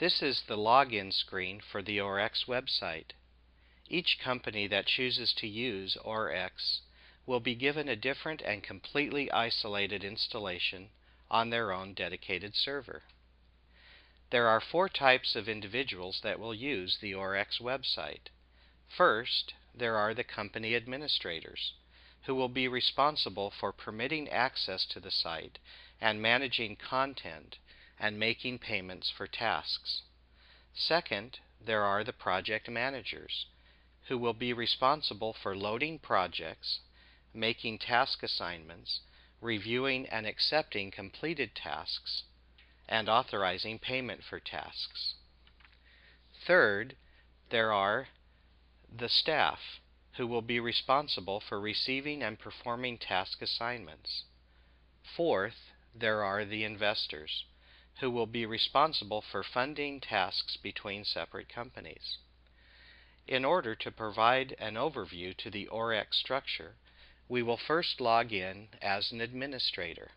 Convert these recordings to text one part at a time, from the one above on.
This is the login screen for the OREx website. Each company that chooses to use OREx will be given a different and completely isolated installation on their own dedicated server. There are 4 types of individuals that will use the OREx website. First, there are the company administrators, who will be responsible for permitting access to the site and managing content and making payments for tasks. Second, there are the project managers, who will be responsible for loading projects, making task assignments, reviewing and accepting completed tasks, and authorizing payment for tasks. Third, there are the staff, who will be responsible for receiving and performing task assignments. Fourth, there are the investors, who will be responsible for funding tasks between separate companies. In order to provide an overview to the OREx structure, we will first log in as an administrator.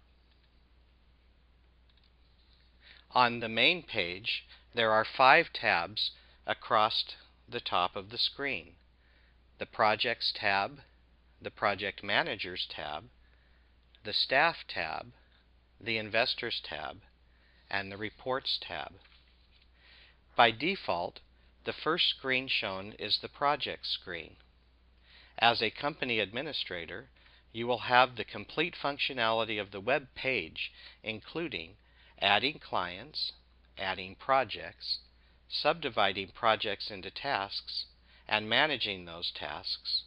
On the main page, there are 5 tabs across the top of the screen: the Projects tab, the Project Managers tab, the Staff tab, the Investors tab, and the Reports tab. By default, the first screen shown is the Project screen. As a company administrator, you will have the complete functionality of the web page, including adding clients, adding projects, subdividing projects into tasks, and managing those tasks,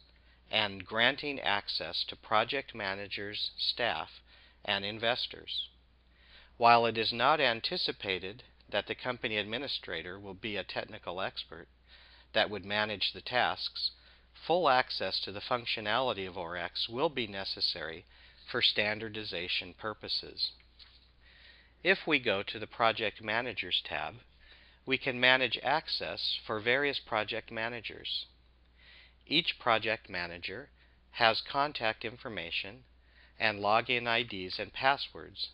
and granting access to project managers, staff, and investors. While it is not anticipated that the company administrator will be a technical expert that would manage the tasks, full access to the functionality of OREx will be necessary for standardization purposes. If we go to the Project Managers tab, we can manage access for various project managers. Each project manager has contact information and login IDs and passwords,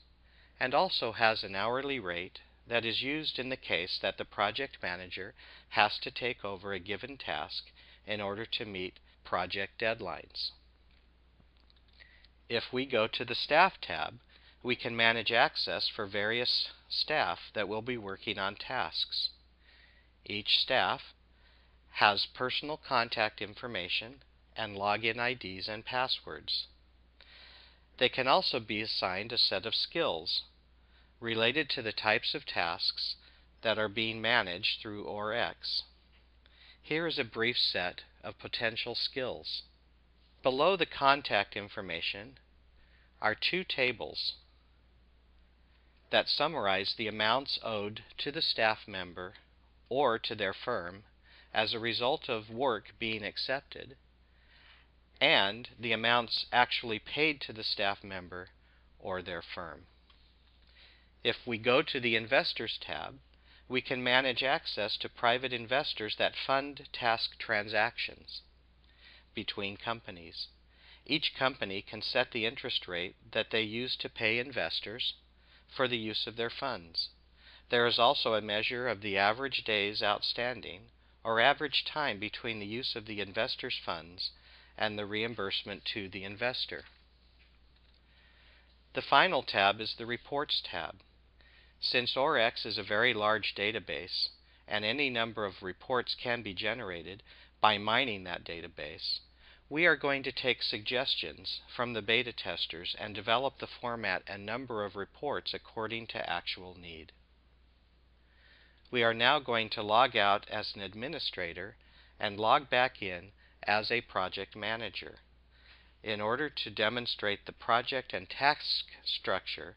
and also has an hourly rate that is used in the case that the project manager has to take over a given task in order to meet project deadlines. If we go to the Staff tab, we can manage access for various staff that will be working on tasks. Each staff has personal contact information and login IDs and passwords. They can also be assigned a set of skills related to the types of tasks that are being managed through OREx. Here is a brief set of potential skills. Below the contact information are 2 tables that summarize the amounts owed to the staff member or to their firm as a result of work being accepted, and the amounts actually paid to the staff member or their firm. If we go to the Investors tab, we can manage access to private investors that fund task transactions between companies. Each company can set the interest rate that they use to pay investors for the use of their funds. There is also a measure of the average days outstanding, or average time between the use of the investor's funds and the reimbursement to the investor. The final tab is the Reports tab. Since OREx is a very large database, and any number of reports can be generated by mining that database, we are going to take suggestions from the beta testers and develop the format and number of reports according to actual need. We are now going to log out as an administrator and log back in as a project manager in order to demonstrate the project and task structure